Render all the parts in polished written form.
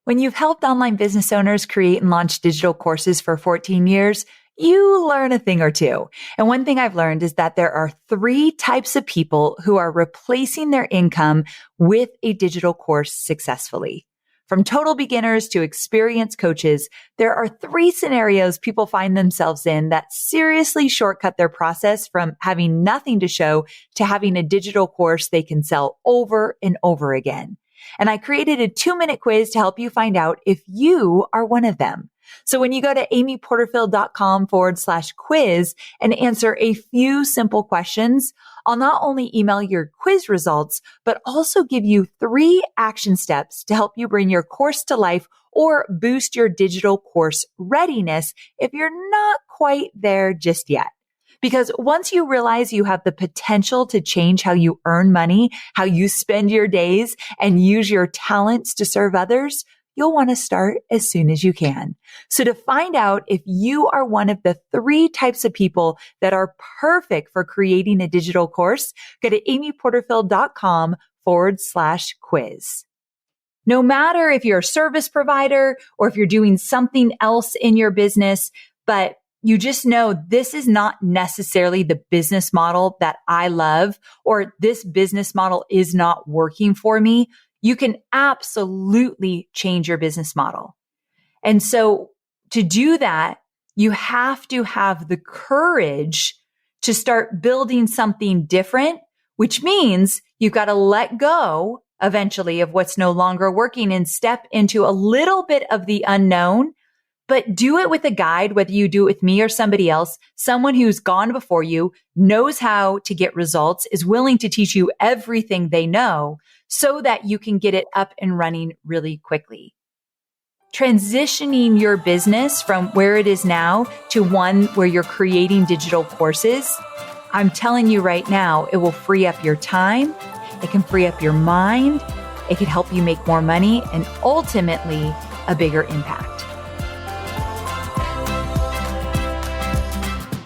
When you've helped online business owners create and launch digital courses for 14 years, you learn a thing or two. And one thing I've learned is that there are 3 types of people who are replacing their income with a digital course successfully. From total beginners to experienced coaches, there are 3 scenarios people find themselves in that seriously shortcut their process from having nothing to show to having a digital course they can sell over and over again. And I created a 2-minute quiz to help you find out if you are one of them. So when you go to amyporterfield.com/quiz and answer a few simple questions, I'll not only email your quiz results, but also give you 3 action steps to help you bring your course to life or boost your digital course readiness if you're not quite there just yet. Because once you realize you have the potential to change how you earn money, how you spend your days, and use your talents to serve others, you'll want to start as soon as you can. So to find out if you are one of the 3 types of people that are perfect for creating a digital course, go to amyporterfield.com/quiz. No matter if you're a service provider or if you're doing something else in your business, but you just know this is not necessarily the business model that I love, or this business model is not working for me, you can absolutely change your business model. And so to do that, you have to have the courage to start building something different, which means you've got to let go eventually of what's no longer working and step into a little bit of the unknown. But do it with a guide, whether you do it with me or somebody else, someone who's gone before you, knows how to get results, is willing to teach you everything they know so that you can get it up and running really quickly. Transitioning your business from where it is now to one where you're creating digital courses, I'm telling you right now, it will free up your time. It can free up your mind. It can help you make more money and ultimately a bigger impact.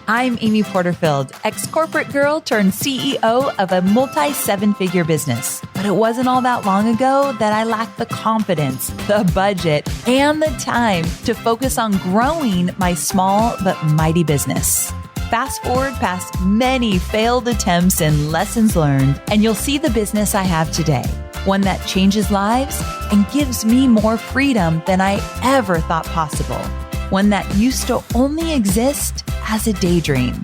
I'm Amy Porterfield, ex-corporate girl turned CEO of a multi-7-figure business. But it wasn't all that long ago that I lacked the confidence, the budget, and the time to focus on growing my small but mighty business. Fast forward past many failed attempts and lessons learned, and you'll see the business I have today. One that changes lives and gives me more freedom than I ever thought possible. One that used to only exist as a daydream.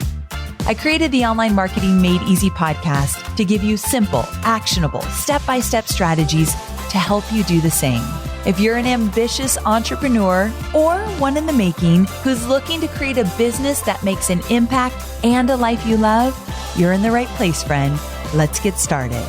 I created the Online Marketing Made Easy podcast to give you simple, actionable, step-by-step strategies to help you do the same. If you're an ambitious entrepreneur or one in the making who's looking to create a business that makes an impact and a life you love, you're in the right place, friend. Let's get started.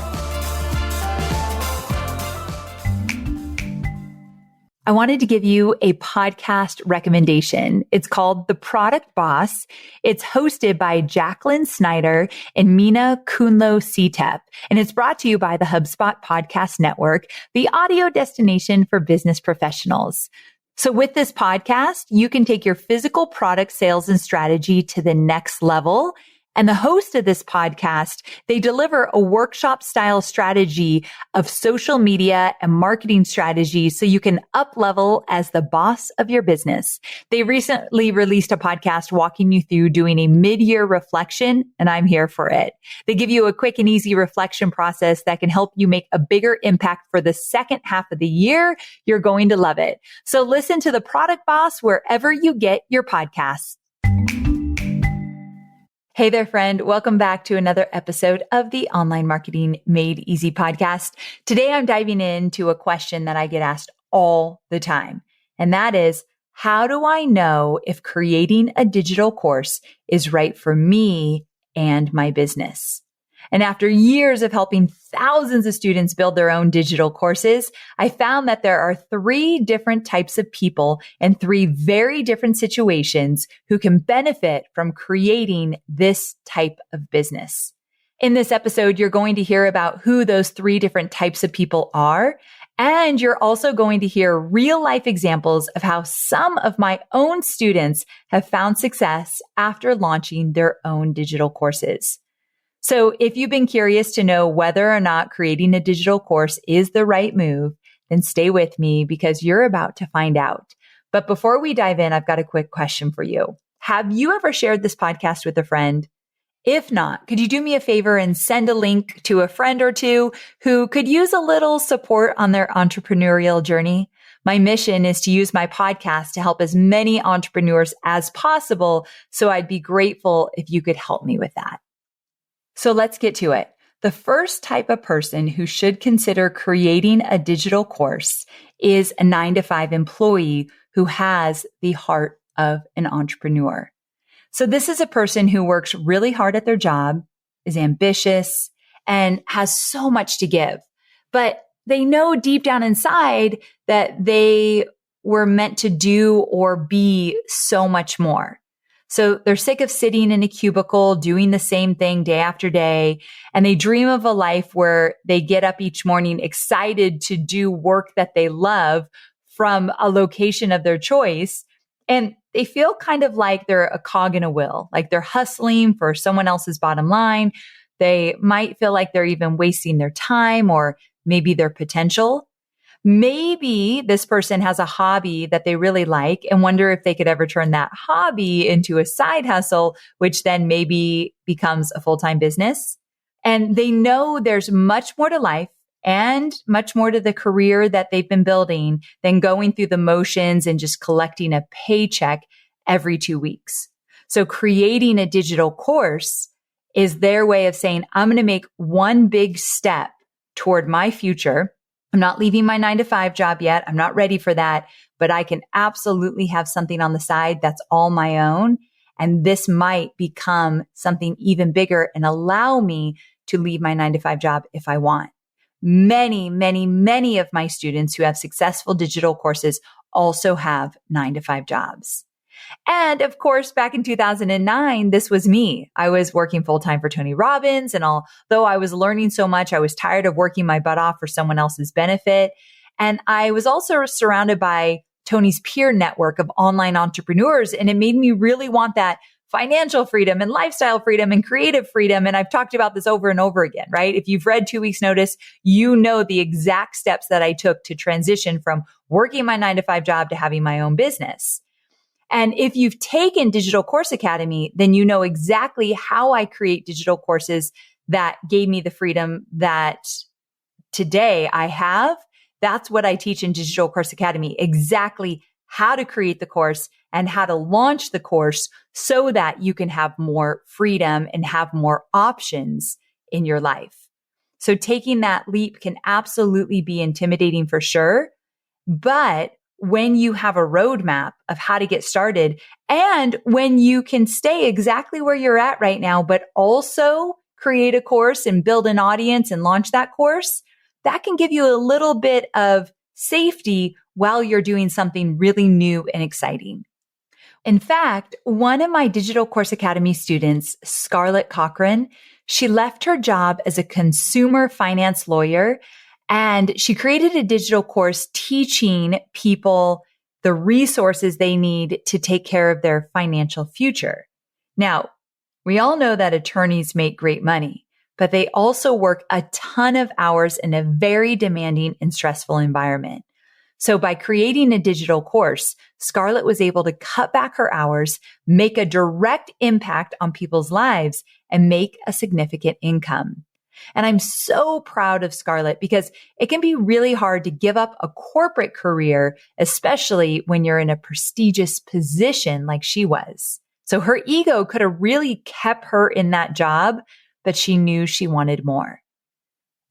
I wanted to give you a podcast recommendation. It's called The Product Boss. It's hosted by Jacqueline Snyder and Mina Kunlo-Cetep, and it's brought to you by the HubSpot Podcast Network, the audio destination for business professionals. So with this podcast, you can take your physical product sales and strategy to the next level. And the host of this podcast, they deliver a workshop style strategy of social media and marketing strategies so you can up level as the boss of your business. They recently released a podcast walking you through doing a mid-year reflection, and I'm here for it. They give you a quick and easy reflection process that can help you make a bigger impact for the second half of the year. You're going to love it. So listen to The Product Boss wherever you get your podcasts. Hey there, friend. Welcome back to another episode of the Online Marketing Made Easy podcast. Today, I'm diving into a question that I get asked all the time. And that is, how do I know if creating a digital course is right for me and my business? And after years of helping thousands of students build their own digital courses, I found that there are 3 different types of people and 3 very different situations who can benefit from creating this type of business. In this episode, you're going to hear about who those 3 different types of people are. And you're also going to hear real life examples of how some of my own students have found success after launching their own digital courses. So if you've been curious to know whether or not creating a digital course is the right move, Then stay with me because you're about to find out. But before we dive in, I've got a quick question for you. Have you ever shared this podcast with a friend? If not, could you do me a favor and send a link to a friend or two who could use a little support on their entrepreneurial journey? My mission is to use my podcast to help as many entrepreneurs as possible. So I'd be grateful if you could help me with that. So let's get to it. The first type of person who should consider creating a digital course is a 9-to-5 employee who has the heart of an entrepreneur. So this is a person who works really hard at their job, is ambitious, and has so much to give. But they know deep down inside that they were meant to do or be so much more. So they're sick of sitting in a cubicle, doing the same thing day after day. And they dream of a life where they get up each morning excited to do work that they love from a location of their choice. And they feel kind of like they're a cog in a wheel, like they're hustling for someone else's bottom line. They might feel like they're even wasting their time or maybe their potential. Maybe this person has a hobby that they really like and wonder if they could ever turn that hobby into a side hustle, which then maybe becomes a full-time business. And they know there's much more to life and much more to the career that they've been building than going through the motions and just collecting a paycheck every 2 weeks. So creating a digital course is their way of saying, I'm going to make one big step toward my future. I'm not leaving my 9-to-5 job yet. I'm not ready for that, but I can absolutely have something on the side that's all my own. And this might become something even bigger and allow me to leave my 9-to-5 job if I want. Many of my students who have successful digital courses also have 9-to-5 jobs. And of course, back in 2009, this was me. I was working full-time for Tony Robbins. And although I was learning so much, I was tired of working my butt off for someone else's benefit. And I was also surrounded by Tony's peer network of online entrepreneurs. And it made me really want that financial freedom and lifestyle freedom and creative freedom. And I've talked about this over and over again, right? If you've read 2 Weeks Notice, you know the exact steps that I took to transition from working my 9-to-5 job to having my own business. And if you've taken Digital Course Academy, then you know exactly how I create digital courses that gave me the freedom that today I have. That's what I teach in Digital Course Academy, exactly how to create the course and how to launch the course so that you can have more freedom and have more options in your life. So taking that leap can absolutely be intimidating for sure. But when you have a roadmap of how to get started and when you can stay exactly where you're at right now, but also create a course and build an audience and launch that course, that can give you a little bit of safety while you're doing something really new and exciting. In fact, one of my Digital Course Academy students, Scarlett Cochran, she left her job as a consumer finance lawyer and she created a digital course teaching people the resources they need to take care of their financial future. Now, we all know that attorneys make great money, but they also work a ton of hours in a very demanding and stressful environment. So by creating a digital course, Scarlett was able to cut back her hours, make a direct impact on people's lives, and make a significant income. And I'm so proud of Scarlett because it can be really hard to give up a corporate career, especially when you're in a prestigious position like she was. So her ego could have really kept her in that job, but she knew she wanted more.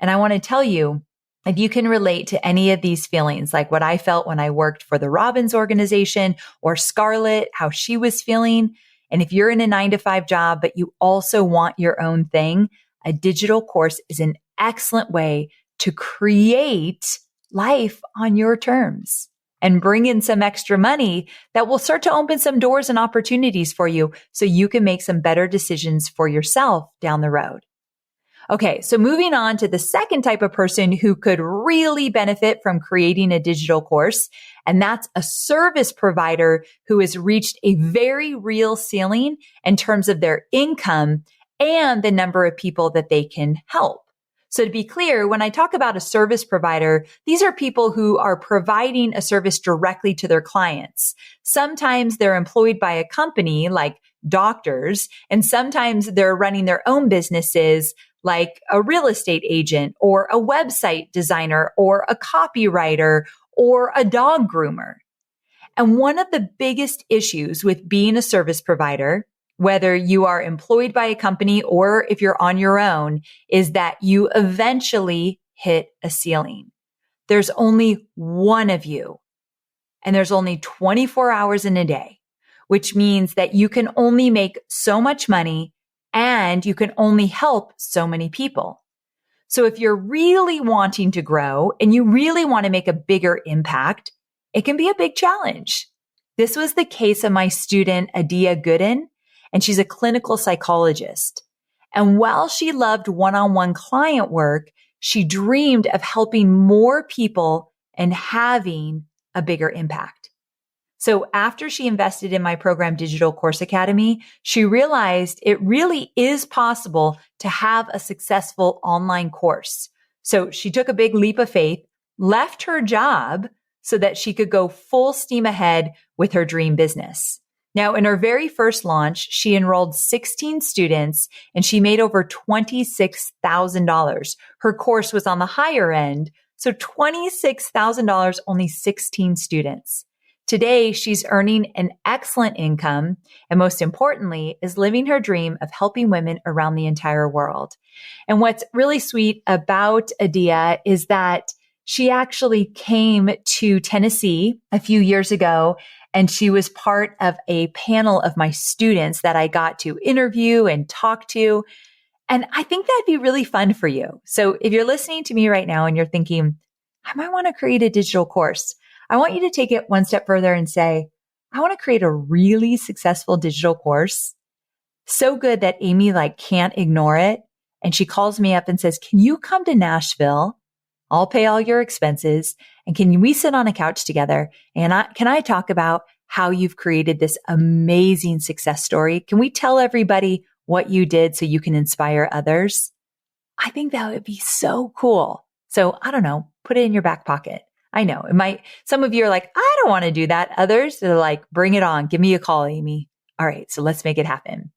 And I want to tell you, if you can relate to any of these feelings, like what I felt when I worked for the Robbins organization or Scarlett, how she was feeling, and if you're in a 9-to-5 job, but you also want your own thing, a digital course is an excellent way to create life on your terms and bring in some extra money that will start to open some doors and opportunities for you so you can make some better decisions for yourself down the road. Okay, so moving on to the second type of person who could really benefit from creating a digital course, and that's a service provider who has reached a very real ceiling in terms of their income and the number of people that they can help. So to be clear, when I talk about a service provider, these are people who are providing a service directly to their clients. Sometimes they're employed by a company like doctors, and sometimes they're running their own businesses like a real estate agent or a website designer or a copywriter or a dog groomer. And one of the biggest issues with being a service provider, whether you are employed by a company or if you're on your own, is that you eventually hit a ceiling. There's only one of you, and there's only 24 hours in a day, which means that you can only make so much money and you can only help so many people. So if you're really wanting to grow and you really want to make a bigger impact, it can be a big challenge. This was the case of my student, Adia Gooden, and she's a clinical psychologist. And while she loved one-on-one client work, she dreamed of helping more people and having a bigger impact. So after she invested in my program, Digital Course Academy, she realized it really is possible to have a successful online course. So she took a big leap of faith, left her job so that she could go full steam ahead with her dream business. Now, in her very first launch, she enrolled 16 students and she made over $26,000. Her course was on the higher end, so $26,000, only 16 students. Today, she's earning an excellent income and most importantly, is living her dream of helping women around the entire world. And what's really sweet about Adia is that she actually came to Tennessee a few years ago and she was part of a panel of my students that I got to interview and talk to. And I think that'd be really fun for you. So if you're listening to me right now and you're thinking, I might want to create a digital course, I want you to take it one step further and say, I want to create a really successful digital course. So good that Amy can't ignore it. And she calls me up and says, can you come to Nashville? I'll pay all your expenses. And can we sit on a couch together? And can I talk about how you've created this amazing success story? Can we tell everybody what you did so you can inspire others? I think that would be so cool. So I don't know, put it in your back pocket. I know some of you are like, I don't want to do that. Others are like, bring it on. Give me a call, Amy. All right. So let's make it happen.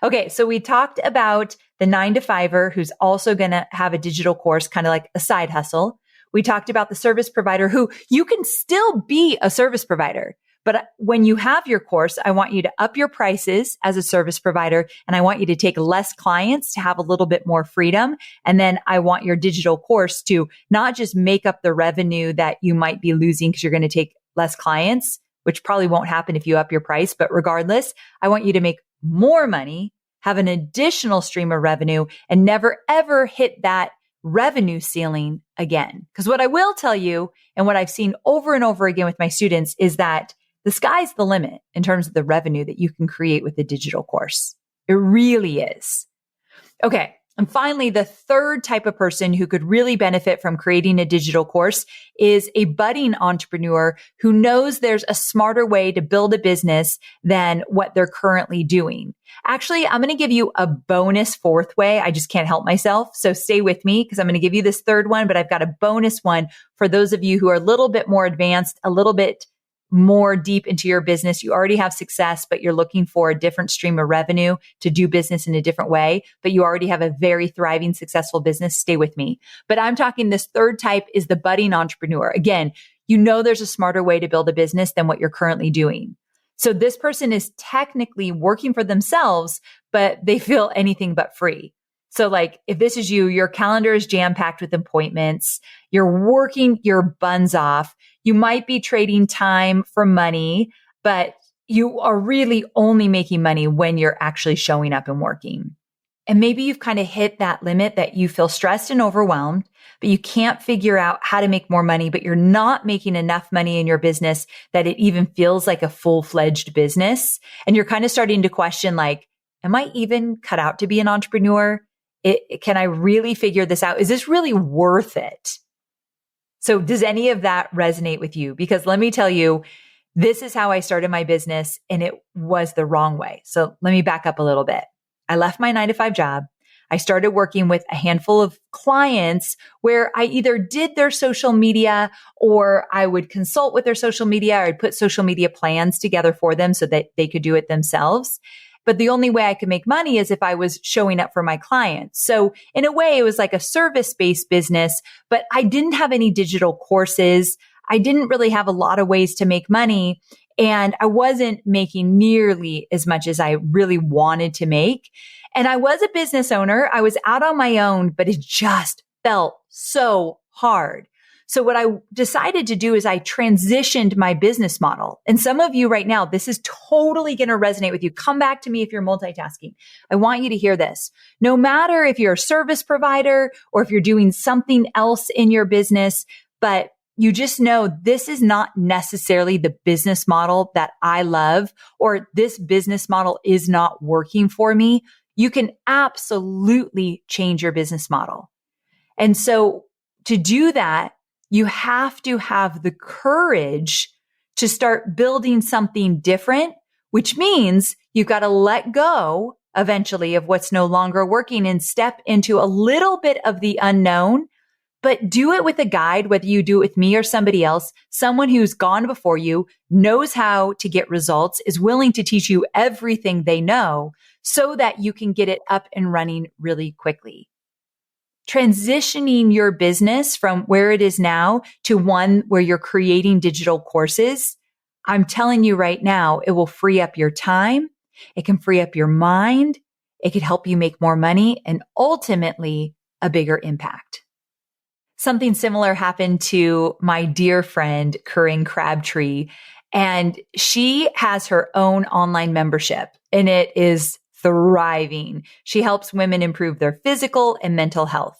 Okay. So we talked about the 9-to-5er who's also going to have a digital course, kind of like a side hustle. We talked about the service provider who you can still be a service provider. But when you have your course, I want you to up your prices as a service provider. And I want you to take less clients to have a little bit more freedom. And then I want your digital course to not just make up the revenue that you might be losing because you're going to take less clients, which probably won't happen if you up your price. But regardless, I want you to make more money, have an additional stream of revenue, and never, ever hit that revenue ceiling again. Because what I will tell you, and what I've seen over and over again with my students, is that the sky's the limit in terms of the revenue that you can create with a digital course. It really is. Okay. And finally, the third type of person who could really benefit from creating a digital course is a budding entrepreneur who knows there's a smarter way to build a business than what they're currently doing. Actually, I'm going to give you a bonus fourth way. I just can't help myself. So stay with me because I'm going to give you this third one, but I've got a bonus one for those of you who are a little bit more advanced, a little bit more deep into your business. You already have success, but you're looking for a different stream of revenue to do business in a different way, but you already have a very thriving, successful business. Stay with me. But I'm talking this third type is the budding entrepreneur. Again, you know there's a smarter way to build a business than what you're currently doing. So this person is technically working for themselves, but they feel anything but free. So if this is you, your calendar is jam-packed with appointments. You're working your buns off. You might be trading time for money, but you are really only making money when you're actually showing up and working. And maybe you've kind of hit that limit that you feel stressed and overwhelmed, but you can't figure out how to make more money, but you're not making enough money in your business that it even feels like a full-fledged business. And you're kind of starting to question, am I even cut out to be an entrepreneur? Can I really figure this out? Is this really worth it? So does any of that resonate with you? Because let me tell you, this is how I started my business and it was the wrong way. So let me back up a little bit. I left my 9-to-5 job. I started working with a handful of clients where I either did their social media or I would consult with their social media, or I'd put social media plans together for them so that they could do it themselves. But the only way I could make money is if I was showing up for my clients. So in a way, it was like a service-based business, but I didn't have any digital courses. I didn't really have a lot of ways to make money. And I wasn't making nearly as much as I really wanted to make. And I was a business owner. I was out on my own, but it just felt so hard. So what I decided to do is I transitioned my business model. And some of you right now, this is totally going to resonate with you. Come back to me if you're multitasking. I want you to hear this. No matter if you're a service provider or if you're doing something else in your business, but you just know this is not necessarily the business model that I love, or this business model is not working for me. You can absolutely change your business model. And so to do that, you have to have the courage to start building something different, which means you've got to let go eventually of what's no longer working and step into a little bit of the unknown, but do it with a guide, whether you do it with me or somebody else, someone who's gone before you, knows how to get results, is willing to teach you everything they know so that you can get it up and running really quickly. Transitioning your business from where it is now to one where you're creating digital courses, I'm telling you right now, it will free up your time. It can free up your mind. It could help you make more money and ultimately a bigger impact. Something similar happened to my dear friend, Corinne Crabtree, and she has her own online membership and it is thriving. She helps women improve their physical and mental health.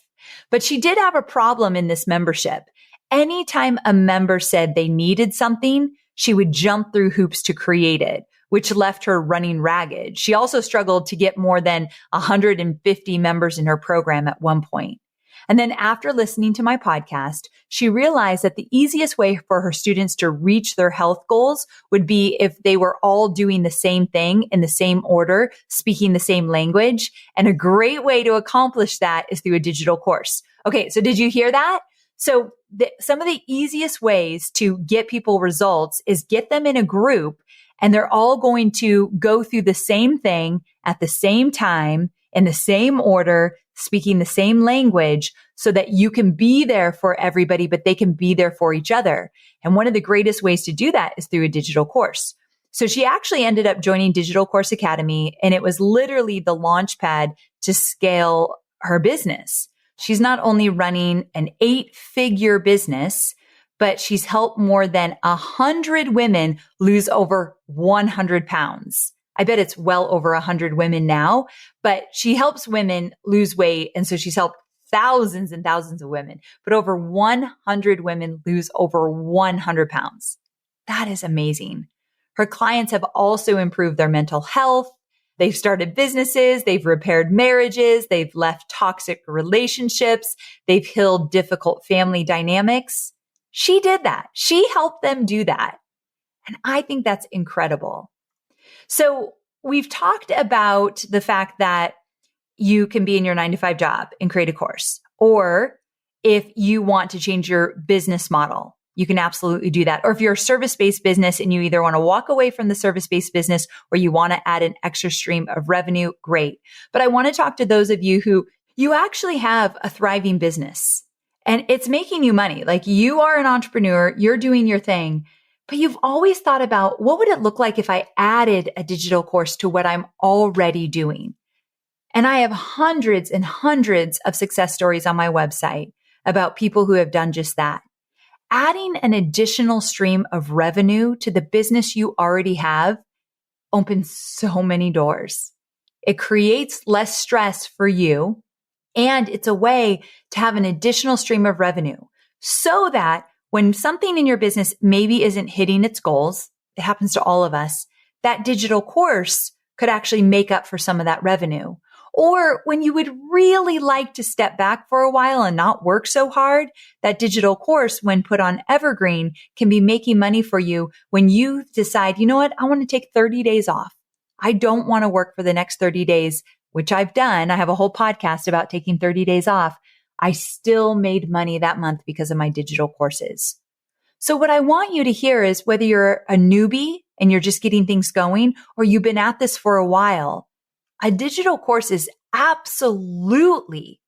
But she did have a problem in this membership. Anytime a member said they needed something, she would jump through hoops to create it, which left her running ragged. She also struggled to get more than 150 members in her program at one point. And then after listening to my podcast, she realized that the easiest way for her students to reach their health goals would be if they were all doing the same thing in the same order, speaking the same language. And a great way to accomplish that is through a digital course. Okay, so did you hear that? So some of the easiest ways to get people results is get them in a group and they're all going to go through the same thing at the same time, in the same order, speaking the same language so that you can be there for everybody, but they can be there for each other. And one of the greatest ways to do that is through a digital course. So she actually ended up joining Digital Course Academy, and it was literally the launch pad to scale her business. She's not only running an 8-figure business, but she's helped more than 100 women lose over 100 pounds. I bet it's well over 100 women now, but she helps women lose weight. And so she's helped thousands and thousands of women, but over 100 women lose over 100 pounds. That is amazing. Her clients have also improved their mental health. They've started businesses. They've repaired marriages. They've left toxic relationships. They've healed difficult family dynamics. She did that. She helped them do that. And I think that's incredible. So we've talked about the fact that you can be in your 9-to-5 job and create a course. Or if you want to change your business model, you can absolutely do that. Or if you're a service-based business and you either want to walk away from the service-based business or you want to add an extra stream of revenue, great. But I want to talk to those of you who you actually have a thriving business and it's making you money. Like you are an entrepreneur, you're doing your thing. But you've always thought about what would it look like if I added a digital course to what I'm already doing? And I have hundreds and hundreds of success stories on my website about people who have done just that. Adding an additional stream of revenue to the business you already have opens so many doors. It creates less stress for you, and it's a way to have an additional stream of revenue so that when something in your business maybe isn't hitting its goals, it happens to all of us, that digital course could actually make up for some of that revenue. Or when you would really like to step back for a while and not work so hard, that digital course, when put on evergreen, can be making money for you when you decide, you know what, I want to take 30 days off. I don't want to work for the next 30 days. which I've done, I have a whole podcast about taking 30 days off, I still made money that month because of my digital courses. So what I want you to hear is whether you're a newbie and you're just getting things going, or you've been at this for a while, a digital course is absolutely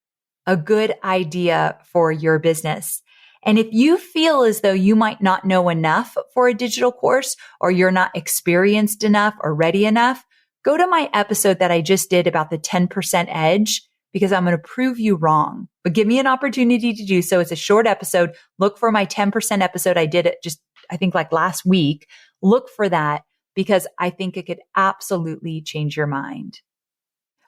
a good idea for your business. And if you feel as though you might not know enough for a digital course, or you're not experienced enough or ready enough, go to my episode that I just did about the 10% edge, because I'm going to prove you wrong. But give me an opportunity to do so. It's a short episode. Look for my 10% episode. I did it just, I think like last week. Look for that because I think it could absolutely change your mind.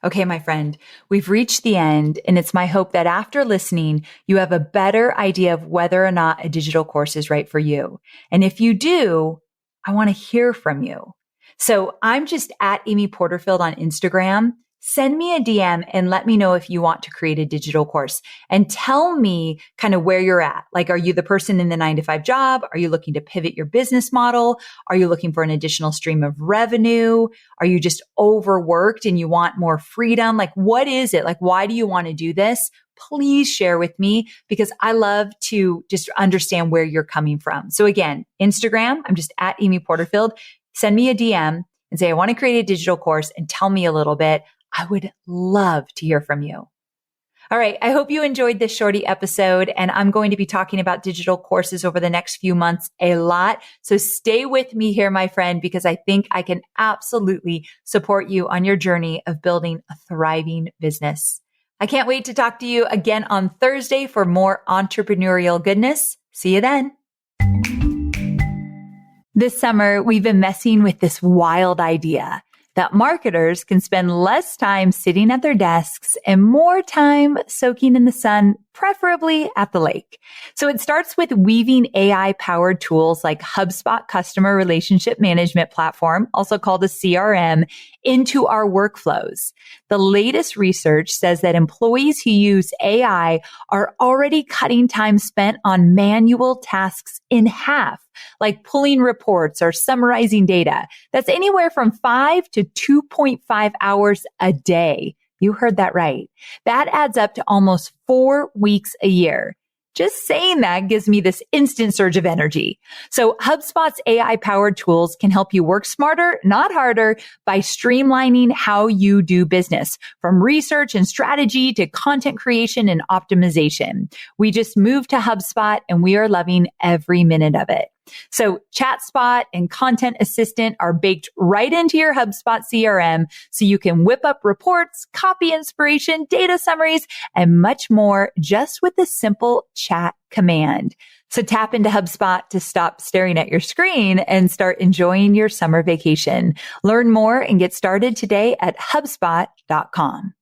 Okay, my friend, we've reached the end, and it's my hope that after listening, you have a better idea of whether or not a digital course is right for you. And if you do, I want to hear from you. So I'm just at Amy Porterfield on Instagram. Send me a DM and let me know if you want to create a digital course, and tell me kind of where you're at. Like, are you the person in the 9-to-5 job? Are you looking to pivot your business model? Are you looking for an additional stream of revenue? Are you just overworked and you want more freedom? Like, what is it? Like, why do you want to do this? Please share with me, because I love to just understand where you're coming from. So again, Instagram, I'm just at Amy Porterfield. Send me a DM and say, I want to create a digital course, and tell me a little bit. I would love to hear from you. All right. I hope you enjoyed this shorty episode, and I'm going to be talking about digital courses over the next few months a lot. So stay with me here, my friend, because I think I can absolutely support you on your journey of building a thriving business. I can't wait to talk to you again on Thursday for more entrepreneurial goodness. See you then. This summer, we've been messing with this wild idea that marketers can spend less time sitting at their desks and more time soaking in the sun, preferably at the lake. So it starts with weaving AI-powered tools like HubSpot Customer Relationship Management Platform, also called a CRM, into our workflows. The latest research says that employees who use AI are already cutting time spent on manual tasks in half, like pulling reports or summarizing data. That's anywhere from 5 to 2.5 hours a day. You heard that right. That adds up to almost 4 weeks a year. Just saying that gives me this instant surge of energy. So HubSpot's AI-powered tools can help you work smarter, not harder, by streamlining how you do business, from research and strategy to content creation and optimization. We just moved to HubSpot, and we are loving every minute of it. So ChatSpot and Content Assistant are baked right into your HubSpot CRM, so you can whip up reports, copy inspiration, data summaries, and much more just with a simple chat command. So tap into HubSpot to stop staring at your screen and start enjoying your summer vacation. Learn more and get started today at HubSpot.com.